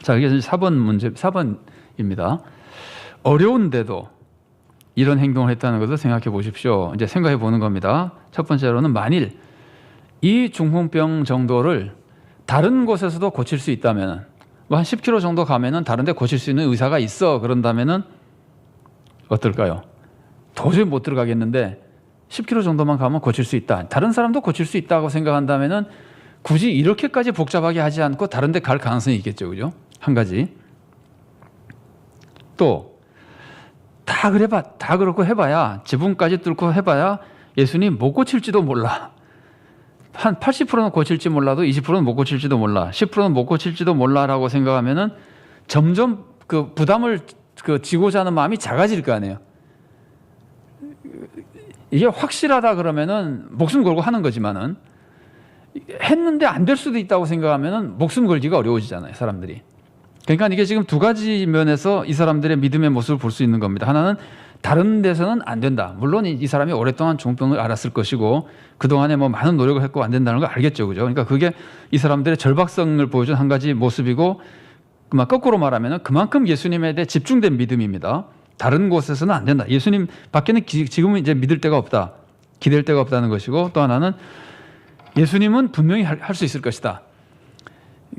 자, 이게 4번 문제, 4번입니다. 어려운데도 이런 행동을 했다는 것을 생각해 보십시오. 이제 생각해 보는 겁니다. 첫 번째로는 만일 이 중풍병 정도를 다른 곳에서도 고칠 수 있다면, 뭐 한 10km 정도 가면은 다른 데 고칠 수 있는 의사가 있어. 그런다면은 어떨까요? 도저히 못 들어가겠는데 10km 정도만 가면 고칠 수 있다. 다른 사람도 고칠 수 있다고 생각한다면은 굳이 이렇게까지 복잡하게 하지 않고 다른 데 갈 가능성이 있겠죠. 그죠? 한 가지. 또 다 그렇고 해봐야, 지붕까지 뚫고 해봐야 예수님 못 고칠지도 몰라. 한 80%는 고칠지 몰라도 20%는 못 고칠지도 몰라. 10%는 못 고칠지도 몰라라고 생각하면은 점점 그 부담을 지고자 하는 마음이 작아질 거 아니에요. 이게 확실하다 그러면은 목숨 걸고 하는 거지만은 했는데 안 될 수도 있다고 생각하면은 목숨 걸기가 어려워지잖아요, 사람들이. 그러니까 이게 지금 두 가지 면에서 이 사람들의 믿음의 모습을 볼 수 있는 겁니다. 하나는 다른 데서는 안 된다. 물론 이 사람이 오랫동안 중풍을 앓았을 것이고 그동안에 뭐 많은 노력을 했고 안 된다는 걸 알겠죠. 그죠? 그러니까 그게 이 사람들의 절박성을 보여준 한 가지 모습이고, 거꾸로 말하면 그만큼 예수님에 대해 집중된 믿음입니다. 다른 곳에서는 안 된다. 예수님 밖에는 지금은 이제 믿을 데가 없다. 기댈 데가 없다는 것이고, 또 하나는 예수님은 분명히 할 수 있을 것이다.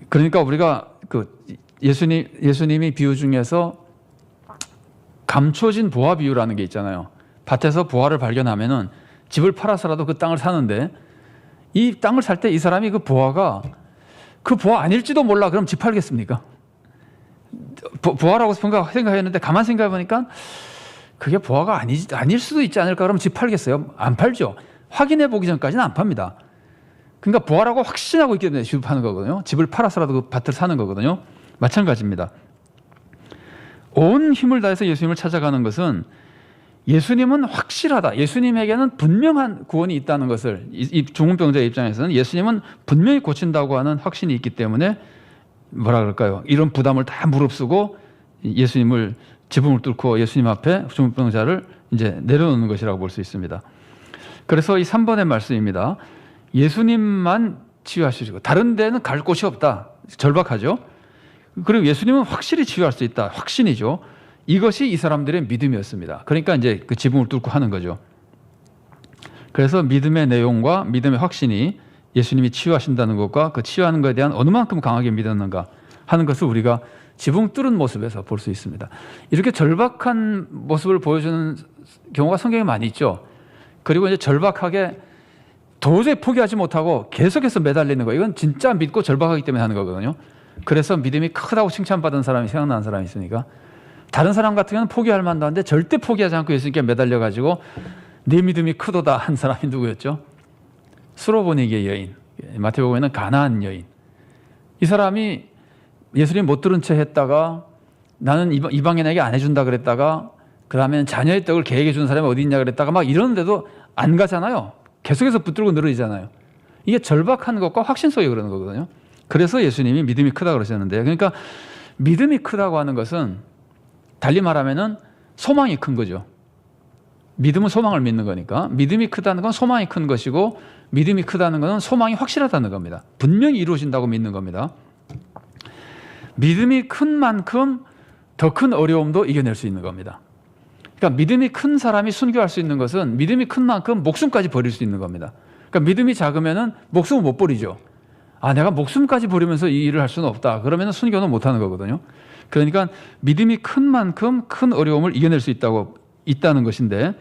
그러니까 우리가 예수님이 비유 중에서 감춰진 보화 비유라는 게 있잖아요. 밭에서 보화를 발견하면은 집을 팔아서라도 그 땅을 사는데, 이 땅을 살 때 이 사람이 그 보화가 그 보화 아닐지도 몰라. 그럼 집 팔겠습니까? 보화라고 생각했는데 가만 생각해 보니까 그게 보화가 아닐 수도 있지 않을까. 그럼 집 팔겠어요? 안 팔죠. 확인해 보기 전까지는 안 팝니다. 그러니까 보화라고 확신하고 있기 때문에 집을 파는 거거든요. 집을 팔아서라도 그 밭을 사는 거거든요. 마찬가지입니다. 온 힘을 다해서 예수님을 찾아가는 것은, 예수님은 확실하다. 예수님에게는 분명한 구원이 있다는 것을, 이 중풍병자의 입장에서는 예수님은 분명히 고친다고 하는 확신이 있기 때문에 뭐라 그럴까요? 이런 부담을 다 무릅쓰고 예수님을, 지붕을 뚫고 예수님 앞에 중풍병자를 이제 내려놓는 것이라고 볼 수 있습니다. 그래서 이 3번의 말씀입니다. 예수님만 치유하시고 다른 데는 갈 곳이 없다. 절박하죠. 그리고 예수님은 확실히 치유할 수 있다. 확신이죠. 이것이 이 사람들의 믿음이었습니다. 그러니까 이제 그 지붕을 뚫고 하는 거죠. 그래서 믿음의 내용과 믿음의 확신이 예수님이 치유하신다는 것과 그 치유하는 것에 대한 어느 만큼 강하게 믿었는가 하는 것을 우리가 지붕 뚫은 모습에서 볼 수 있습니다. 이렇게 절박한 모습을 보여주는 경우가 성경에 많이 있죠. 그리고 이제 절박하게 도저히 포기하지 못하고 계속해서 매달리는 거, 이건 진짜 믿고 절박하기 때문에 하는 거거든요. 그래서 믿음이 크다고 칭찬받은 사람이, 생각나는 사람이 있으니까, 다른 사람 같은 경우는 포기할 만도 한데 절대 포기하지 않고 예수님께 매달려가지고 네 믿음이 크도다 한 사람이 누구였죠? 수로보니게 여인, 마태복음에는 가나안 여인. 이 사람이 예수님 못 들은 채 했다가, 나는 이방인에게 안 해준다 그랬다가, 그 다음에 자녀의 떡을 개에게 주는 사람이 어디 있냐 그랬다가 막 이러는데도 안 가잖아요. 계속해서 붙들고 늘어지잖아요. 이게 절박한 것과 확신 속에 그러는 거거든요. 그래서 예수님이 믿음이 크다 그러셨는데, 그러니까 믿음이 크다고 하는 것은 달리 말하면은 소망이 큰 거죠. 믿음은 소망을 믿는 거니까, 믿음이 크다는 건 소망이 큰 것이고, 믿음이 크다는 것은 소망이 확실하다는 겁니다. 분명히 이루어진다고 믿는 겁니다. 믿음이 큰 만큼 더 큰 어려움도 이겨낼 수 있는 겁니다. 그러니까 믿음이 큰 사람이 순교할 수 있는 것은 믿음이 큰 만큼 목숨까지 버릴 수 있는 겁니다. 그러니까 믿음이 작으면은 목숨을 못 버리죠. 내가 목숨까지 버리면서 이 일을 할 수는 없다. 그러면 순교는 못 하는 거거든요. 그러니까 믿음이 큰 만큼 큰 어려움을 이겨낼 수 있다는 것인데,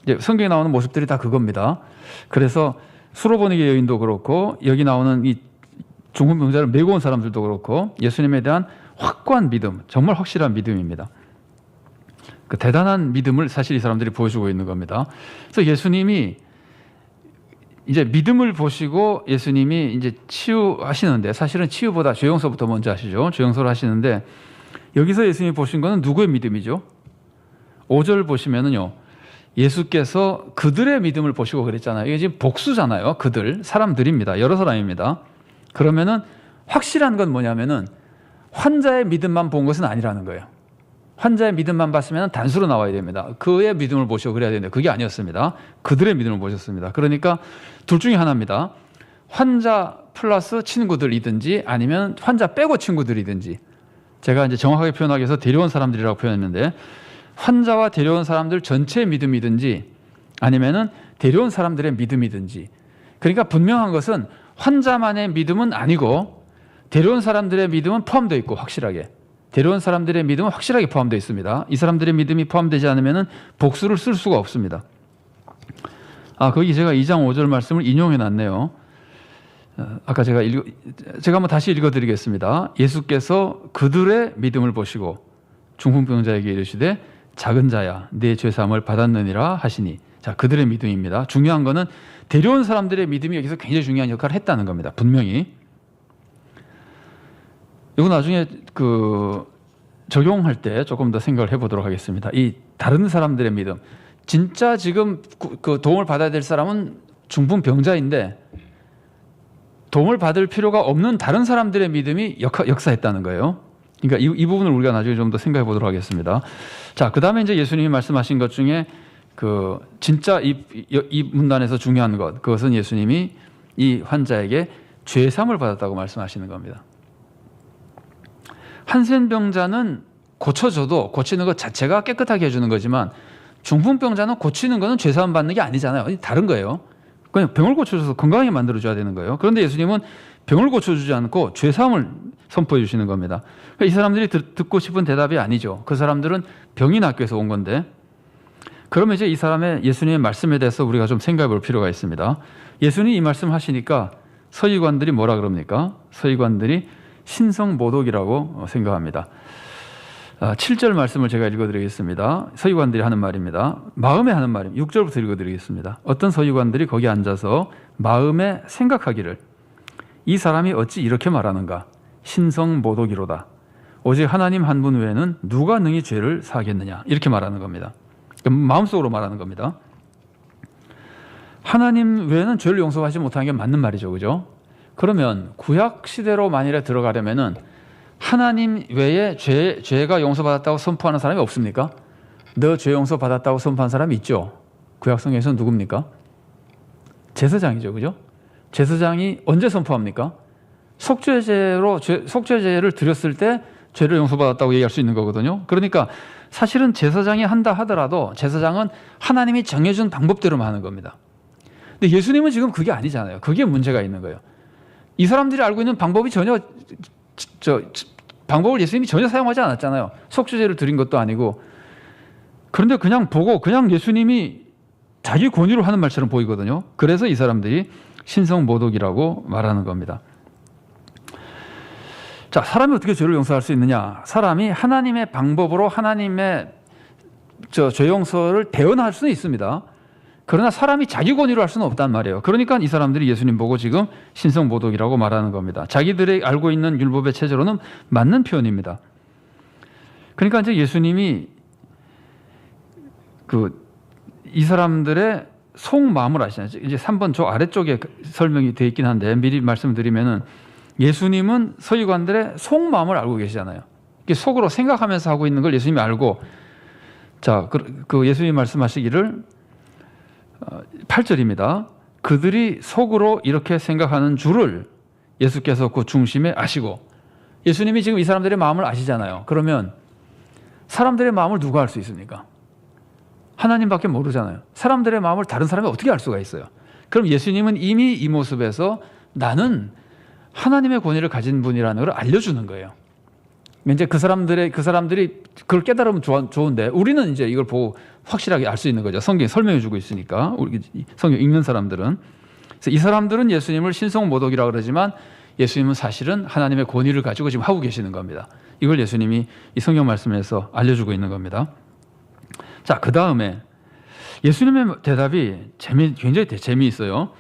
이제 성경에 나오는 모습들이 다 그겁니다. 그래서 수로보니게 여인도 그렇고, 여기 나오는 이 중풍병자를 메고 온 사람들도 그렇고, 예수님에 대한 확고한 믿음, 정말 확실한 믿음입니다. 그 대단한 믿음을 사실 이 사람들이 보여주고 있는 겁니다. 그래서 예수님이 이제 믿음을 보시고 예수님이 이제 치유하시는데, 사실은 치유보다 죄용서부터 먼저 하시죠. 죄용서를 하시는데, 여기서 예수님이 보신 거는 누구의 믿음이죠? 5절 보시면은요, 예수께서 그들의 믿음을 보시고 그랬잖아요. 이게 지금 복수잖아요. 사람들입니다. 여러 사람입니다. 그러면은 확실한 건 뭐냐면은 환자의 믿음만 본 것은 아니라는 거예요. 환자의 믿음만 봤으면 단수로 나와야 됩니다. 그의 믿음을 보시고 그래야 되는데 그게 아니었습니다. 그들의 믿음을 보셨습니다. 그러니까 둘 중에 하나입니다. 환자 플러스 친구들이든지 아니면 환자 빼고 친구들이든지, 제가 이제 정확하게 표현하기 위해서 데려온 사람들이라고 표현했는데, 환자와 데려온 사람들 전체의 믿음이든지 아니면은 데려온 사람들의 믿음이든지, 그러니까 분명한 것은 환자만의 믿음은 아니고 데려온 사람들의 믿음은 포함되어 있고, 확실하게 데려온 사람들의 믿음은 확실하게 포함되어 있습니다. 이 사람들의 믿음이 포함되지 않으면 복수를 쓸 수가 없습니다. 거기 제가 2장 5절 말씀을 인용해 놨네요. 아까 제가 한번 다시 읽어드리겠습니다. 예수께서 그들의 믿음을 보시고 중풍병자에게 이르시되 작은 자야 네 죄사함을 받았느니라 하시니. 자, 그들의 믿음입니다. 중요한 거는 데려온 사람들의 믿음이 여기서 굉장히 중요한 역할을 했다는 겁니다. 분명히. 이거 나중에 적용할 때 조금 더 생각을 해보도록 하겠습니다. 이 다른 사람들의 믿음, 진짜 지금 도움을 받아야 될 사람은 중풍병자인데 도움을 받을 필요가 없는 다른 사람들의 믿음이 역사했다는 거예요. 그러니까 이 부분을 우리가 나중에 좀 더 생각해 보도록 하겠습니다. 자, 그 다음에 이제 예수님이 말씀하신 것 중에 진짜 이 문단에서 중요한 것, 그것은 예수님이 이 환자에게 죄사함을 받았다고 말씀하시는 겁니다. 한센병자는 고쳐줘도 고치는 것 자체가 깨끗하게 해주는 거지만, 중풍병자는 고치는 거는 죄사함 받는 게 아니잖아요. 다른 거예요. 그냥 병을 고쳐줘서 건강하게 만들어줘야 되는 거예요. 그런데 예수님은 병을 고쳐주지 않고 죄사함을 선포해 주시는 겁니다. 그러니까 이 사람들이 듣고 싶은 대답이 아니죠. 그 사람들은 병이 낫기 위해서 온 건데. 그러면 이제 이 사람의 예수님의 말씀에 대해서 우리가 좀 생각해 볼 필요가 있습니다. 예수님이 이 말씀 하시니까 서기관들이 뭐라 그럽니까? 서기관들이 신성모독이라고 생각합니다. 7절 말씀을 제가 읽어드리겠습니다. 서기관들이 하는 말입니다. 마음에 하는 말입니다. 6절부터 읽어드리겠습니다. 어떤 서기관들이 거기 앉아서 마음에 생각하기를 이 사람이 어찌 이렇게 말하는가? 신성모독이로다. 오직 하나님 한 분 외에는 누가 능히 죄를 사하겠느냐? 이렇게 말하는 겁니다. 마음속으로 말하는 겁니다. 하나님 외에는 죄를 용서하지 못하는 게 맞는 말이죠. 그죠? 그러면 구약 시대로 만일에 들어가려면은 하나님 외에 죄가 용서받았다고 선포하는 사람이 없습니까? 너 죄 용서받았다고 선포한 사람이 있죠. 구약 성경에서는 누굽니까? 제사장이죠. 그죠? 제사장이 언제 선포합니까? 속죄제를 드렸을 때 죄를 용서받았다고 얘기할 수 있는 거거든요. 그러니까 사실은 제사장이 한다 하더라도 제사장은 하나님이 정해준 방법대로만 하는 겁니다. 근데 예수님은 지금 그게 아니잖아요. 그게 문제가 있는 거예요. 이 사람들이 알고 있는 방법이 방법을 예수님이 전혀 사용하지 않았잖아요. 속죄제를 드린 것도 아니고. 그런데 그냥 보고 그냥 예수님이 자기 권위로 하는 말처럼 보이거든요. 그래서 이 사람들이 신성모독이라고 말하는 겁니다. 자, 사람이 어떻게 죄를 용서할 수 있느냐? 사람이 하나님의 방법으로 하나님의 죄 용서를 대언할 수는 있습니다. 그러나 사람이 자기 권위로 할 수는 없단 말이에요. 그러니까 이 사람들이 예수님 보고 지금 신성모독이라고 말하는 겁니다. 자기들이 알고 있는 율법의 체제로는 맞는 표현입니다. 그러니까 이제 예수님이 이 사람들의 속마음을 아시잖아요. 이제 3번 저 아래쪽에 설명이 되어 있긴 한데 미리 말씀드리면은 예수님은 서기관들의 속마음을 알고 계시잖아요. 속으로 생각하면서 하고 있는 걸 예수님이 알고, 자, 예수님이 말씀하시기를 8절입니다. 그들이 속으로 이렇게 생각하는 줄을 예수께서 그 중심에 아시고, 예수님이 지금 이 사람들의 마음을 아시잖아요. 그러면 사람들의 마음을 누가 알 수 있습니까? 하나님밖에 모르잖아요. 사람들의 마음을 다른 사람이 어떻게 알 수가 있어요? 그럼 예수님은 이미 이 모습에서 나는 하나님의 권위를 가진 분이라는 걸 알려주는 거예요. 이제 그 사람들이 그걸 깨달으면 좋은데 우리는 이제 이걸 보고 확실하게 알 수 있는 거죠. 성경이 설명해 주고 있으니까. 우리 성경 읽는 사람들은. 그래서 이 사람들은 예수님을 신성모독이라고 그러지만 예수님은 사실은 하나님의 권위를 가지고 지금 하고 계시는 겁니다. 이걸 예수님이 이 성경 말씀에서 알려주고 있는 겁니다. 자, 그 다음에 예수님의 대답이 굉장히 재미있어요.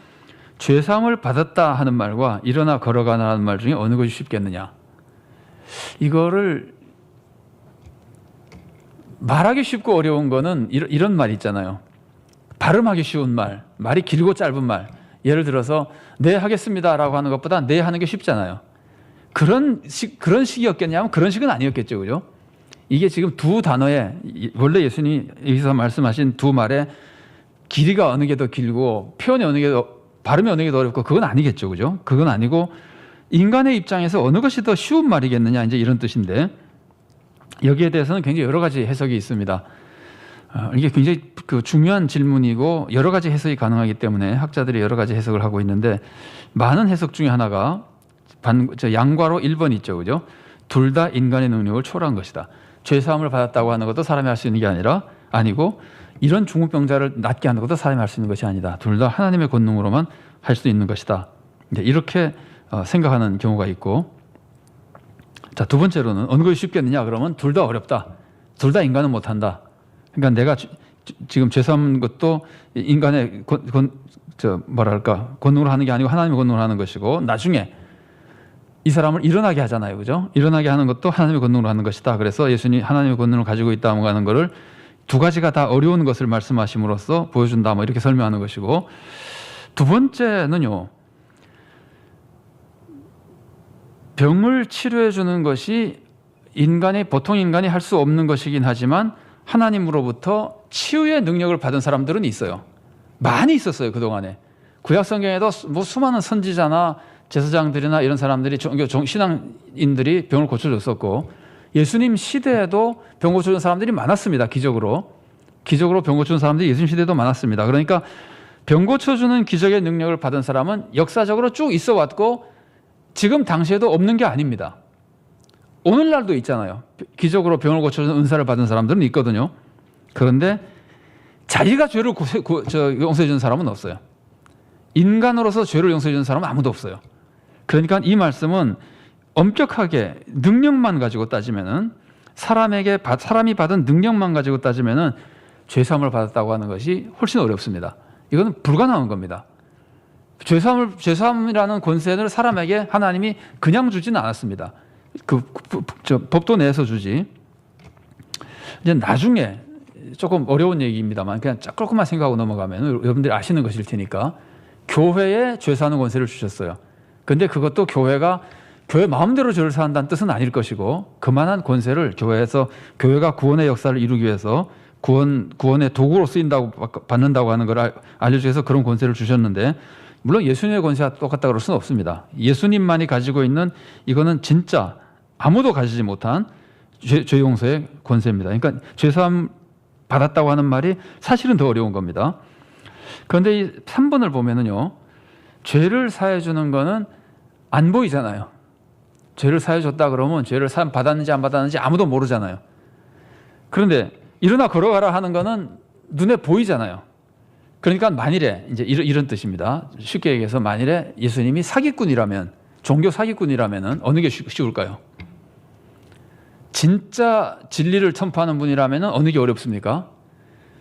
죄사함을 받았다 하는 말과 일어나 걸어가라는 말 중에 어느 것이 쉽겠느냐. 이거를 말하기 쉽고 어려운 거는 이런 말 있잖아요. 발음하기 쉬운 말, 말이 길고 짧은 말. 예를 들어서 네 하겠습니다라고 하는 것보다 네 하는 게 쉽잖아요. 그런 식이었겠냐면 그런 식은 아니었겠죠. 그죠? 이게 지금 두 단어에 원래 예수님이 여기서 말씀하신 두 말에 길이가 어느 게 더 길고 표현이 어느 게 더 발음이 어느 게 더 어렵고 그건 아니겠죠. 그죠? 그건 아니고 인간의 입장에서 어느 것이 더 쉬운 말이겠느냐 이제 이런 뜻인데 여기에 대해서는 굉장히 여러 가지 해석이 있습니다. 이게 굉장히 중요한 질문이고 여러 가지 해석이 가능하기 때문에 학자들이 여러 가지 해석을 하고 있는데, 많은 해석 중에 하나가 양과로 1번 있죠, 그죠? 둘 다 인간의 능력을 초월한 것이다. 죄사함을 받았다고 하는 것도 사람이 할 수 있는 게 아니고 이런 중풍병자를 낫게 하는 것도 사람이 할 수 있는 것이 아니다. 둘 다 하나님의 권능으로만 할 수 있는 것이다. 이렇게 생각하는 경우가 있고, 자, 두 번째로는 어느 것이 쉽겠느냐 그러면 둘 다 어렵다. 둘 다 인간은 못한다. 그러니까 내가 지금 죄사한 것도 인간의 권능으로 하는 게 아니고 하나님의 권능으로 하는 것이고, 나중에 이 사람을 일어나게 하잖아요, 그죠? 일어나게 하는 것도 하나님의 권능으로 하는 것이다. 그래서 예수님이 하나님의 권능을 가지고 있다고 하는 것을 두 가지가 다 어려운 것을 말씀하심으로써 보여준다, 뭐 이렇게 설명하는 것이고, 두 번째는요, 병을 치료해 주는 것이 보통 인간이 할 수 없는 것이긴 하지만 하나님으로부터 치유의 능력을 받은 사람들은 있어요. 많이 있었어요, 그동안에. 구약 성경에도 뭐 수많은 선지자나 제사장들이나 이런 사람들이 신앙인들이 병을 고쳐줬었고, 예수님 시대에도 병 고쳐준 사람들이 많았습니다. 기적으로 병 고쳐준 사람들이 예수님 시대에도 많았습니다. 그러니까 병 고쳐주는 기적의 능력을 받은 사람은 역사적으로 쭉 있어 왔고 지금 당시에도 없는 게 아닙니다. 오늘날도 있잖아요. 기적으로 병을 고쳐주는 은사를 받은 사람들은 있거든요. 그런데 자기가 죄를 용서해 주는 사람은 없어요. 인간으로서 죄를 용서해 주는 사람은 아무도 없어요. 그러니까 이 말씀은 엄격하게 능력만 가지고 따지면은, 사람이 받은 능력만 가지고 따지면은 죄사함을 받았다고 하는 것이 훨씬 어렵습니다. 이거는 불가능한 겁니다. 죄사함이라는 권세를 사람에게 하나님이 그냥 주지는 않았습니다. 법도 내에서 주지. 이제 나중에 조금 어려운 얘기입니다만 그냥 조금만 생각하고 넘어가면 여러분들이 아시는 것일 테니까, 교회에 죄사하는 권세를 주셨어요. 근데 그것도 교회 마음대로 죄를 사한다는 뜻은 아닐 것이고, 그만한 권세를 교회가 구원의 역사를 이루기 위해서 구원의 도구로 받는다고 하는 걸 알려주기 위해서 그런 권세를 주셨는데, 물론 예수님의 권세와 똑같다 그럴 수는 없습니다. 예수님만이 가지고 있는, 이거는 진짜 아무도 가지지 못한 죄 용서의 권세입니다. 그러니까 죄사함 받았다고 하는 말이 사실은 더 어려운 겁니다. 그런데 이 3번을 보면은요, 죄를 사해 주는 거는 안 보이잖아요. 죄를 사해 줬다 그러면 죄를 받았는지 안 받았는지 아무도 모르잖아요. 그런데 일어나 걸어가라 하는 거는 눈에 보이잖아요. 그러니까 만일에 이제 이런 뜻입니다. 쉽게 얘기해서 만일에 예수님이 종교 사기꾼이라면은 어느 게 쉬울까요? 진짜 진리를 선포하는 분이라면은 어느 게 어렵습니까?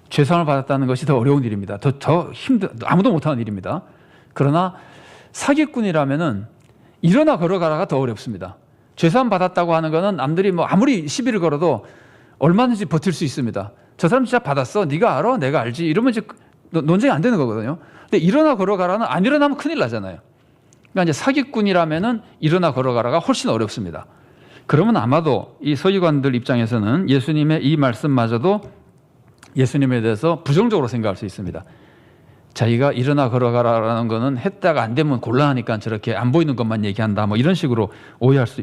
죄상을 받았다는 것이 더 어려운 일입니다. 더 아무도 못하는 일입니다. 그러나 사기꾼이라면은 일어나 걸어가라가 더 어렵습니다. 죄상 받았다고 하는 거는 남들이 뭐 아무리 시비를 걸어도 얼마든지 버틸 수 있습니다. 저 사람 진짜 받았어, 네가 알아, 내가 알지, 이러면 이제 논쟁이 안 되는 거거든요. 근데 일어나 걸어가라는, 안 일어나면 큰일 나잖아요. 그러니까 이제 사기꾼이라면은 일어나 걸어가라가 훨씬 어렵습니다. 그러면 아마도 이 서기관들 입장에서는 예수님의 이 말씀마저도 예수님에 대해서 부정적으로 생각할 수 있습니다. 자기가 일어나 걸어가라는 거는 했다가 안 되면 곤란하니까 저렇게 안 보이는 것만 얘기한다, 뭐 이런 식으로 오해할 수,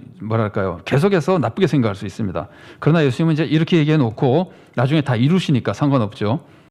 계속해서 나쁘게 생각할 수 있습니다. 그러나 예수님은 이제 이렇게 얘기해 놓고 나중에 다 이루시니까 상관없죠.